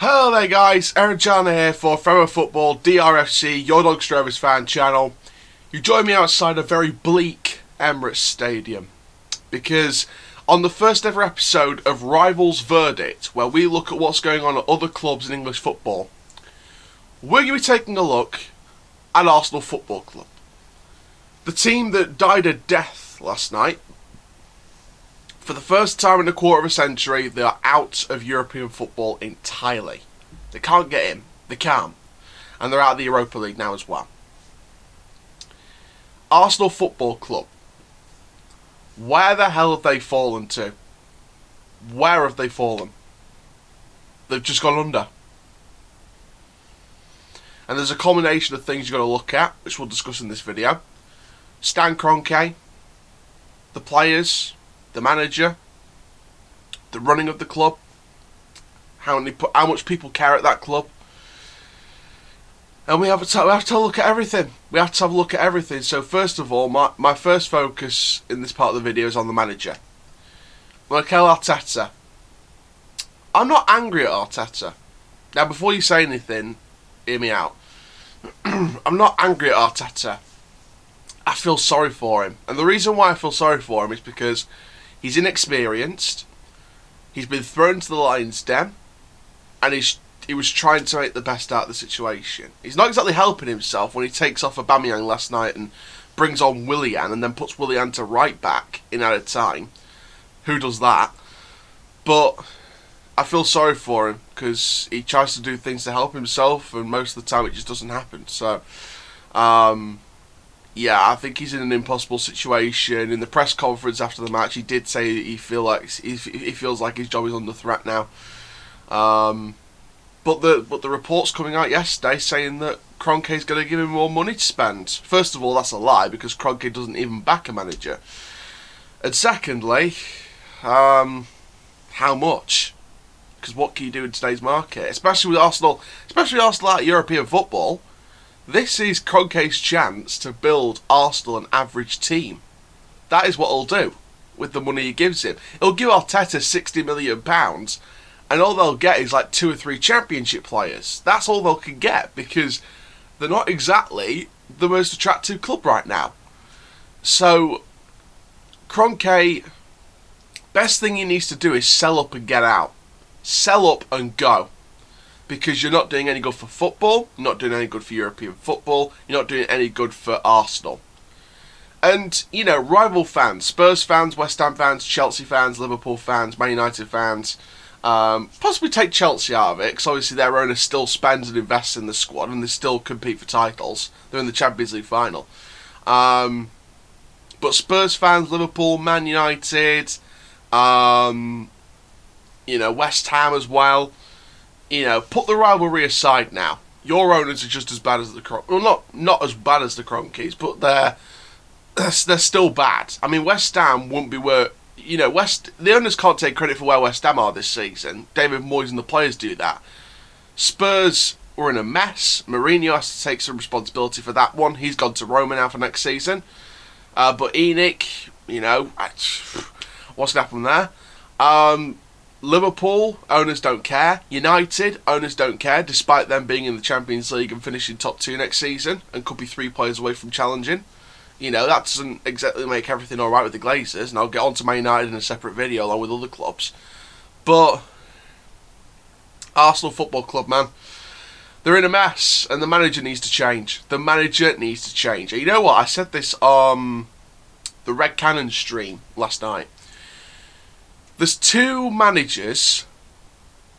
Hello there guys, Aaron Chandler here for Forever Football DRFC, your dog's Rovers fan channel. You join me outside a very bleak Emirates Stadium because on the first ever episode of Rivals Verdict, where we look at what's going on at other clubs in English football, we're going to be taking a look at Arsenal Football Club. The team that died a death last night. For the first time in a quarter of a century, they are out of European football entirely. They can't get in. They can't. And they're out of the Europa League now as well. Arsenal Football Club. Where the hell have they fallen to? Where have they fallen? They've just gone under. And there's a combination of things you've got to look at, which we'll discuss in this video. Stan Kroenke, the players, the manager, the running of the club, how much people care at that club, and we have to look at everything. We have to have a look at everything. So first of all, my first focus in this part of the video is on the manager, Mikel Arteta. I'm not angry at Arteta. Now, before you say anything, hear me out. I'm not angry at Arteta. I feel sorry for him, and the reason why I feel sorry for him is because he's inexperienced. He's been thrown to the lion's den, and he was trying to make the best out of the situation. He's not exactly helping himself when he takes off Aubameyang last night and brings on Willian and then puts Willian to right back in added time. Who does that? But I feel sorry for him because he tries to do things to help himself, and most of the time it just doesn't happen. So, yeah, I think he's in an impossible situation. In the press conference after the match, he did say he feels like his job is under threat now. But the reports coming out yesterday saying that Kroenke's going to give him more money to spend. First of all, that's a lie because Kroenke doesn't even back a manager. And secondly, how much? Because what can you do in today's market, especially with Arsenal out of European football? This is Kroenke's chance to build Arsenal an average team. That is what he'll do with the money he gives him. He'll give Arteta £60 million, and all they'll get is like 2 or 3 championship players. That's all they can get because they're not exactly the most attractive club right now. So, Kroenke, best thing he needs to do is sell up and get out. Sell up and go. Because you're not doing any good for football, you're not doing any good for European football, you're not doing any good for Arsenal. And, you know, rival fans, Spurs fans, West Ham fans, Chelsea fans, Liverpool fans, Man United fans, possibly take Chelsea out of it, because obviously their owner still spends and invests in the squad, and they still compete for titles. They're in the Champions League final. But Spurs fans, Liverpool, Man United, you know, West Ham as well. You know, put the rivalry aside now. Your owners are just as bad as the Kroenkes. Well, not as bad as the Kroenkes, but they're still bad. I mean, West Ham wouldn't be where... You know, the owners can't take credit for where West Ham are this season. David Moyes and the players do that. Spurs were in a mess. Mourinho has to take some responsibility for that one. He's gone to Roma now for next season. But ENIC, you know, what's going to happen there? Liverpool, owners don't care. United, owners don't care, despite them being in the Champions League and finishing top 2 next season, and could be 3 players away from challenging. You know, that doesn't exactly make everything alright with the Glazers, and I'll get on to Man United in a separate video along with other clubs. But Arsenal Football Club, man, they're in a mess, and the manager needs to change. The manager needs to change. And you know what? I said this on the Red Cannon stream last night. There's 2 managers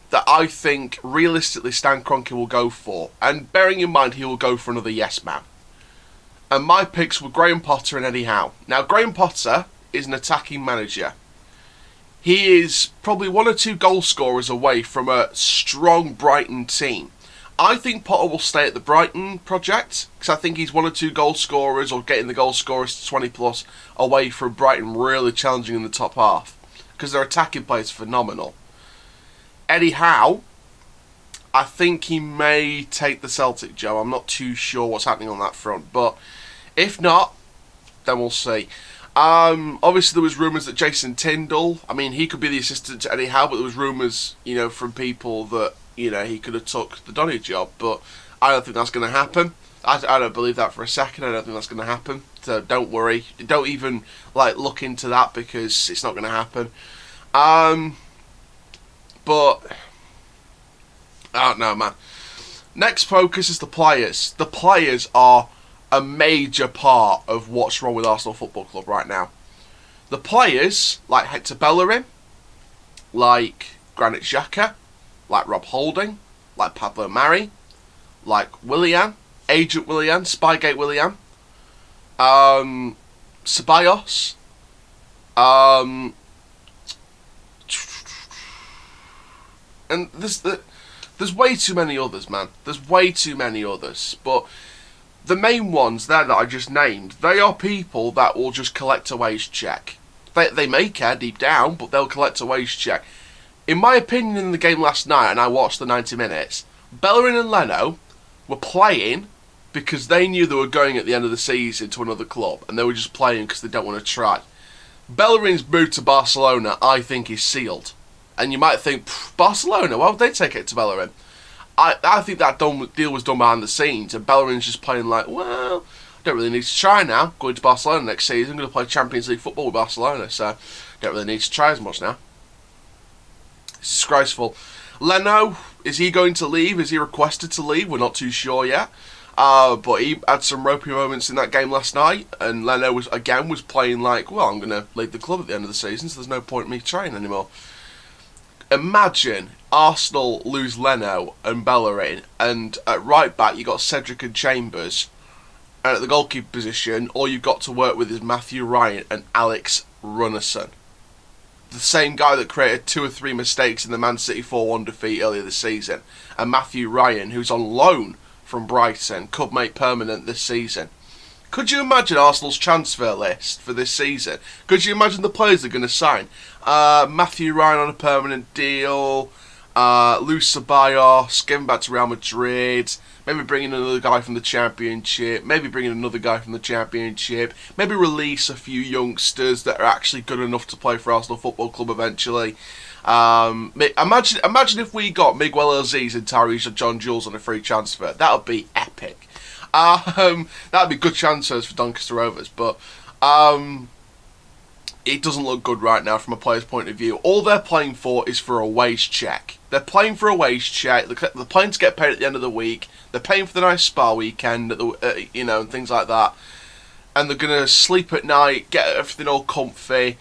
that I think realistically Stan Kroenke will go for. And bearing in mind he will go for another yes man. And my picks were Graham Potter and Eddie Howe. Now, Graham Potter is an attacking manager. He is probably 1 or 2 goal scorers away from a strong Brighton team. I think Potter will stay at the Brighton project, because I think he's 1 or 2 goal scorers, or getting the goal scorers to 20 plus, away from Brighton really challenging in the top half. Because their attacking play is phenomenal. Eddie Howe, I think he may take the Celtic job. I'm not too sure what's happening on that front. But if not, then we'll see. Obviously there was rumours that Jason Tindall, I mean, he could be the assistant to Eddie Howe, but there was rumours, from people that, he could have took the Donny job, but I don't think that's going to happen. I don't believe that for a second. I don't think that's going to happen. So don't worry. Don't even look into that because it's not going to happen. But I don't know, man. Next focus is the players. The players are a major part of what's wrong with Arsenal Football Club right now. The players, like Hector Bellerin, like Granit Xhaka, like Rob Holding, like Pablo Mari, like Willian, Agent Willian, Spygate Willian, Ceballos, and there's way too many others, man. There's way too many others, but the main ones there that I just named, they are people that will just collect a wage check. They may care deep down, but they'll collect a wage check. In my opinion, in the game last night, and I watched the 90 minutes, Bellerin and Leno were playing because they knew they were going at the end of the season to another club, and they were just playing because they don't want to try. Bellerin's move to Barcelona, I think, is sealed. And you might think, Barcelona, why would they take it to Bellerin? I think that deal was done behind the scenes, and Bellerin's just playing like, well, I don't really need to try now. Going to Barcelona next season, I'm going to play Champions League football with Barcelona, so I don't really need to try as much now. It's disgraceful. Leno, is he going to leave? Is he requested to leave? We're not too sure yet. But he had some ropey moments in that game last night, and Leno was playing like, well, I'm going to leave the club at the end of the season, so there's no point in me trying anymore. Imagine Arsenal lose Leno and Bellerin, and at right back you got Cedric and Chambers, and at the goalkeeper position all you've got to work with is Matthew Ryan and Alex Runnison. The same guy that created 2 or 3 mistakes in the Man City 4-1 defeat earlier this season, and Matthew Ryan, who's on loan from Brighton, could make permanent this season. Could you imagine Arsenal's transfer list for this season? Could you imagine the players they're going to sign? Matthew Ryan on a permanent deal, Luis Ceballos, giving back to Real Madrid, maybe bringing another guy from the Championship, maybe bringing another guy from the Championship, maybe release a few youngsters that are actually good enough to play for Arsenal Football Club eventually. Imagine if we got Miguel Aziz and Tyrese John Jules on a free transfer. That would be epic. That would be good transfers for Doncaster Rovers, but it doesn't look good right now from a player's point of view. All they're playing for is for a wage check. They're playing for a wage check. They're playing to get paid at the end of the week. They're paying for the nice spa weekend, and things like that. And they're going to sleep at night, get everything all comfy.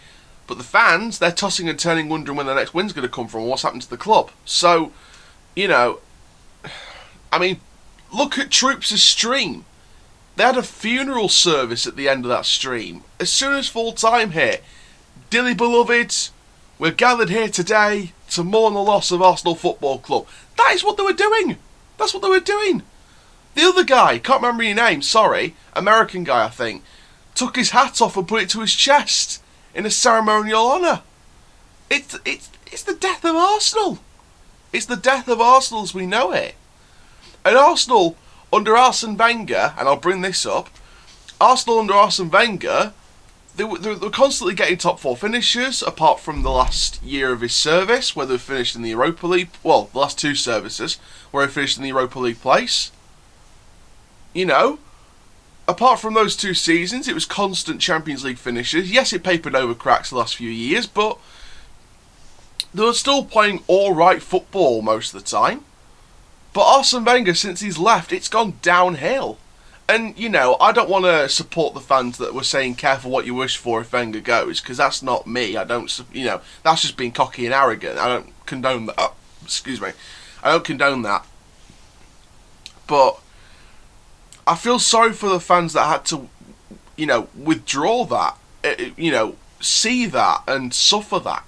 But the fans, they're tossing and turning, wondering when the next win's going to come from and what's happened to the club. So, I mean, look at Troops' stream. They had a funeral service at the end of that stream. As soon as full time hit, dearly beloveds, we're gathered here today to mourn the loss of Arsenal Football Club. That is what they were doing. That's what they were doing. The other guy, can't remember your name, sorry, American guy I think, took his hat off and put it to his chest in a ceremonial honour. It's the death of Arsenal. It's the death of Arsenal as we know it. And Arsenal, under Arsene Wenger, and I'll bring this up, Arsenal under Arsene Wenger, they were constantly getting top 4 finishes, apart from the last year of his service, where they finished in the Europa League, well, the last 2 services, where he finished in the Europa League place. Apart from those 2 seasons, it was constant Champions League finishes. Yes, it papered over cracks the last few years, but they were still playing alright football most of the time. But Arsene Wenger, since he's left, it's gone downhill. And, I don't want to support the fans that were saying careful what you wish for if Wenger goes, because that's not me. I don't, that's just being cocky and arrogant. I don't condone that. Excuse me. I don't condone that. But I feel sorry for the fans that had to, withdraw that, see that and suffer that.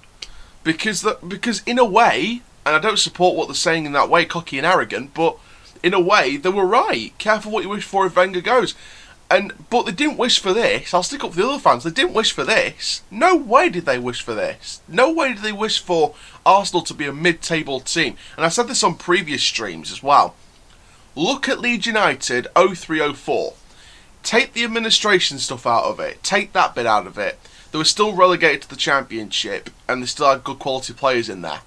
Because in a way, and I don't support what they're saying in that way, cocky and arrogant, but in a way, they were right. Careful what you wish for if Wenger goes. But they didn't wish for this. I'll stick up for the other fans. They didn't wish for this. No way did they wish for this. No way did they wish for Arsenal to be a mid-table team. And I said this on previous streams as well. Look at Leeds United 03-04. Take the administration stuff out of it. Take that bit out of it. They were still relegated to the Championship, and they still had good quality players in there.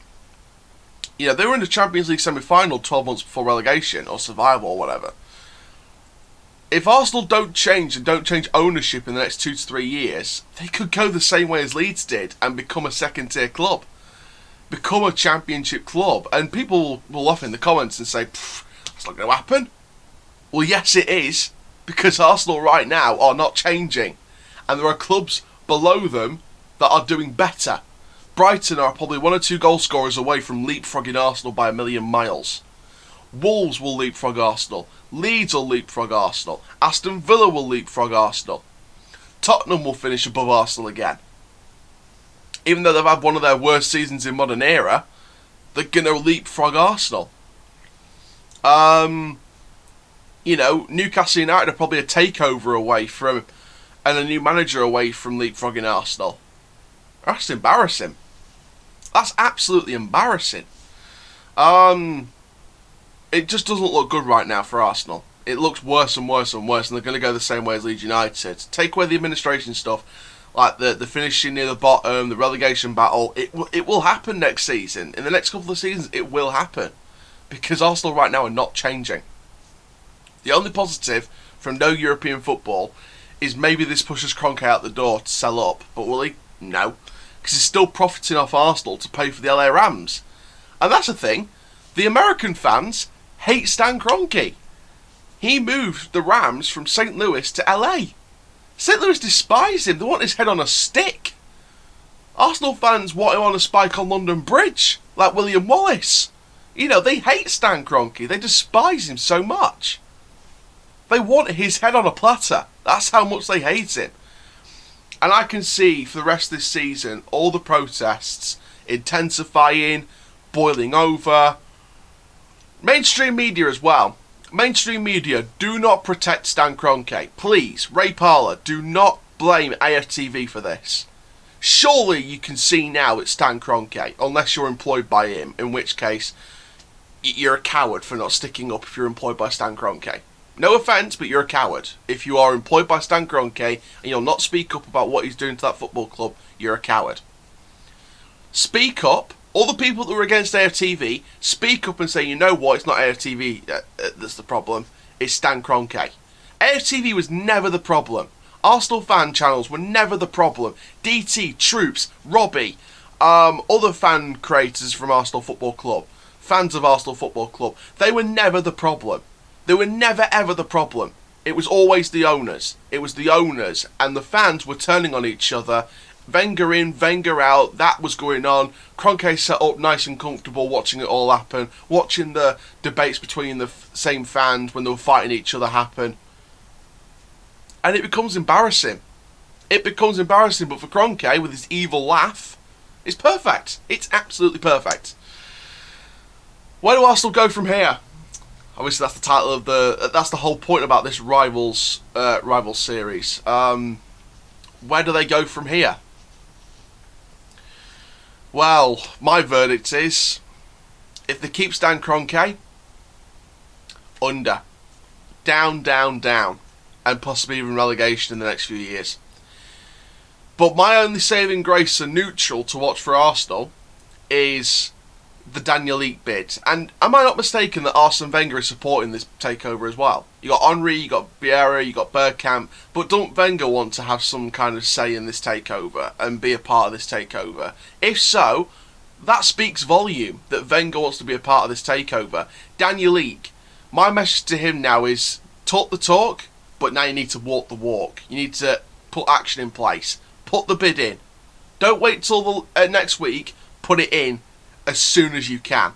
You know, they were in the Champions League semi-final 12 months before relegation, or survival, or whatever. If Arsenal don't change and don't change ownership in the next 2 to 3 years, they could go the same way as Leeds did and become a second-tier club. Become a Championship club. And people will laugh in the comments and say, that's not going to happen. Well, yes, it is. Because Arsenal right now are not changing. And there are clubs below them that are doing better. Brighton are probably 1 or 2 goal scorers away from leapfrogging Arsenal by a million miles. Wolves will leapfrog Arsenal. Leeds will leapfrog Arsenal. Aston Villa will leapfrog Arsenal. Tottenham will finish above Arsenal again. Even though they've had one of their worst seasons in modern era, they're going to leapfrog Arsenal. You know, Newcastle United are probably a takeover away from, and a new manager away from leapfrogging Arsenal. That's embarrassing. That's absolutely embarrassing. It just doesn't look good right now for Arsenal. It looks worse and worse and worse, and they're going to go the same way as Leeds United. Take away the administration stuff, like the finishing near the bottom, the relegation battle. It will happen next season. In the next couple of seasons, it will happen. Because Arsenal right now are not changing. The only positive from no European football is maybe this pushes Kroenke out the door to sell up. But will he? No. Because he's still profiting off Arsenal to pay for the LA Rams. And that's the thing. The American fans hate Stan Kroenke. He moved the Rams from St. Louis to LA. St. Louis despise him. They want his head on a stick. Arsenal fans want him on a spike on London Bridge, like William Wallace. You know, they hate Stan Kroenke. They despise him so much. They want his head on a platter. That's how much they hate him. And I can see for the rest of this season all the protests intensifying, boiling over. Mainstream media as well. Mainstream media, do not protect Stan Kroenke. Please, Ray Parlour, do not blame AFTV for this. Surely you can see now it's Stan Kroenke, unless you're employed by him, in which case you're a coward for not sticking up if you're employed by Stan Kroenke. No offence, but you're a coward. If you are employed by Stan Kroenke and you'll not speak up about what he's doing to that football club, you're a coward. Speak up. All the people that were against AFTV, speak up and say, you know what, it's not AFTV that's the problem, it's Stan Kroenke. AFTV was never the problem. Arsenal fan channels were never the problem. DT, Troops, Robbie, other fan creators from Arsenal Football Club, fans of Arsenal Football Club, they were never the problem. They were never ever the problem. It was always the owners. It was the owners, and the fans were turning on each other. Wenger in, Wenger out, that was going on. Kroenke set up nice and comfortable watching it all happen, watching the debates between the same fans when they were fighting each other happen. And it becomes embarrassing. It becomes embarrassing, but for Kroenke, with his evil laugh, it's perfect. It's absolutely perfect. Where do Arsenal go from here? Obviously, that's the title of that's the whole point about this Rivals series. Where do they go from here? Well, my verdict is, if they keep Stan Kroenke, under. Down, down, down. And possibly even relegation in the next few years. But my only saving grace and neutral to watch for Arsenal is the Daniel Ek bid. And am I not mistaken that Arsene Wenger is supporting this takeover as well? You got Henry, you got Vieira, you got Bergkamp, but don't Wenger want to have some kind of say in this takeover and be a part of this takeover? If so, that speaks volume that Wenger wants to be a part of this takeover. Daniel Ek, my message to him now is talk the talk, but now you need to walk the walk. You need to put action in place. Put the bid in. Don't wait till the next week. Put it in as soon as you can,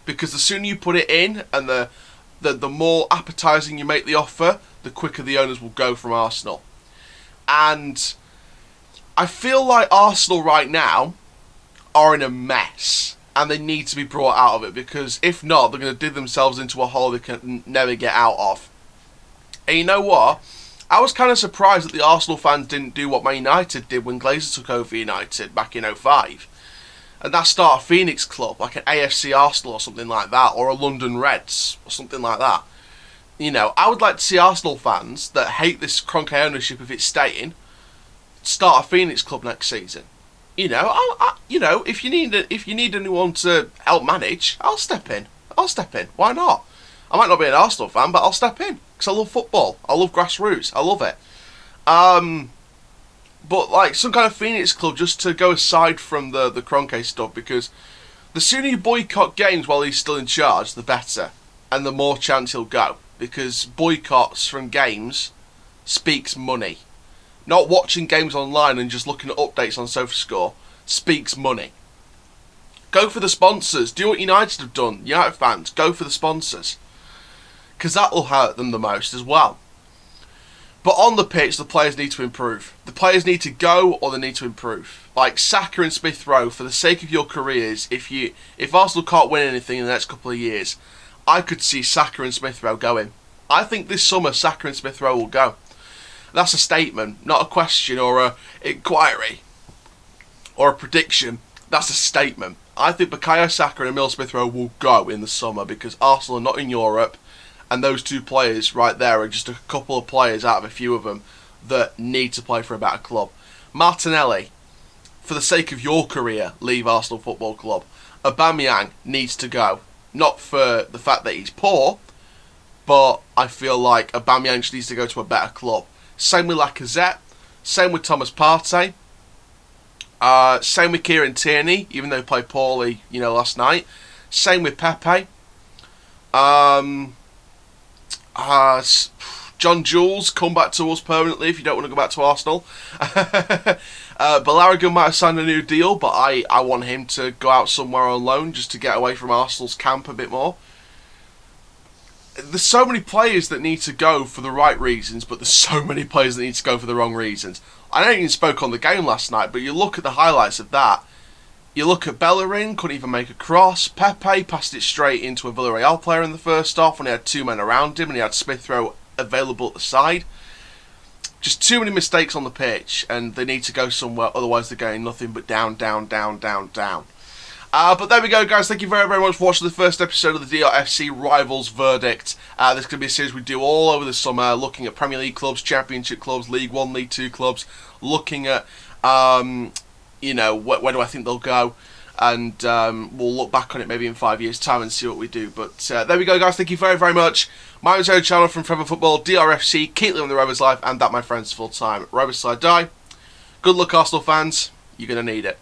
because the sooner you put it in and the more appetising you make the offer, the quicker the owners will go from Arsenal. And I feel like Arsenal right now are in a mess and they need to be brought out of it, because if not, they're going to dig themselves into a hole they can never get out of. And you know what? I was kind of surprised that the Arsenal fans didn't do what Man United did when Glazer took over United back in 2005. And that start a Phoenix club, like an AFC Arsenal or something like that, or a London Reds, or something like that. I would like to see Arsenal fans that hate this Kroenke ownership if it's staying start a Phoenix club next season. If you need anyone to help manage, I'll step in. Why not? I might not be an Arsenal fan, but I'll step in because I love football. I love grassroots. I love it. But like some kind of Phoenix club just to go aside from the Kroenke stuff, because the sooner you boycott games while he's still in charge, the better, and the more chance he'll go. Because boycotts from games speaks money. Not watching games online and just looking at updates on SofaScore speaks money. Go for the sponsors. Do what United have done. United fans, go for the sponsors. Because that will hurt them the most as well. But on the pitch, the players need to improve. The players need to go or they need to improve. Like Saka and Smith Rowe, for the sake of your careers, if Arsenal can't win anything in the next couple of years, I could see Saka and Smith Rowe going. I think this summer Saka and Smith Rowe will go. That's a statement, not a question or a inquiry or a prediction. That's a statement. I think Bukayo Saka and Emile Smith Rowe will go in the summer because Arsenal are not in Europe, and those two players right there are just a couple of players out of a few of them that need to play for a better club. Martinelli, for the sake of your career, leave Arsenal Football Club. Aubameyang needs to go. Not for the fact that he's poor, but I feel like Aubameyang just needs to go to a better club. Same with Lacazette. Same with Thomas Partey. Same with Kieran Tierney, even though he played poorly, last night. Same with Pepe. John Jules, come back to us permanently if you don't want to go back to Arsenal. Balogun might have signed a new deal, but I want him to go out somewhere on loan just to get away from Arsenal's camp a bit more. There's so many players that need to go for the right reasons, but there's so many players that need to go for the wrong reasons. I know you spoke on the game last night, but you look at the highlights of that. You look at Bellerin, couldn't even make a cross. Pepe passed it straight into a Villarreal player in the first half when he had two men around him and he had Smith Rowe available at the side. Just too many mistakes on the pitch, and they need to go somewhere, otherwise they're going nothing but down, down, down, down, down. But there we go, guys. Thank you very, very much for watching the first episode of the DRFC Rivals Verdict. This is going to be a series we do all over the summer, looking at Premier League clubs, Championship clubs, League 1, League 2 clubs, looking at, where do I think they'll go, and we'll look back on it maybe in 5 years' time and see what we do. But there we go, guys. Thank you very, very much. My name's Owen Chandler from Forever Football, DRFC. Keep living the Rovers life, and that, my friends, full time. Rovers till I die. Good luck, Arsenal fans. You're going to need it.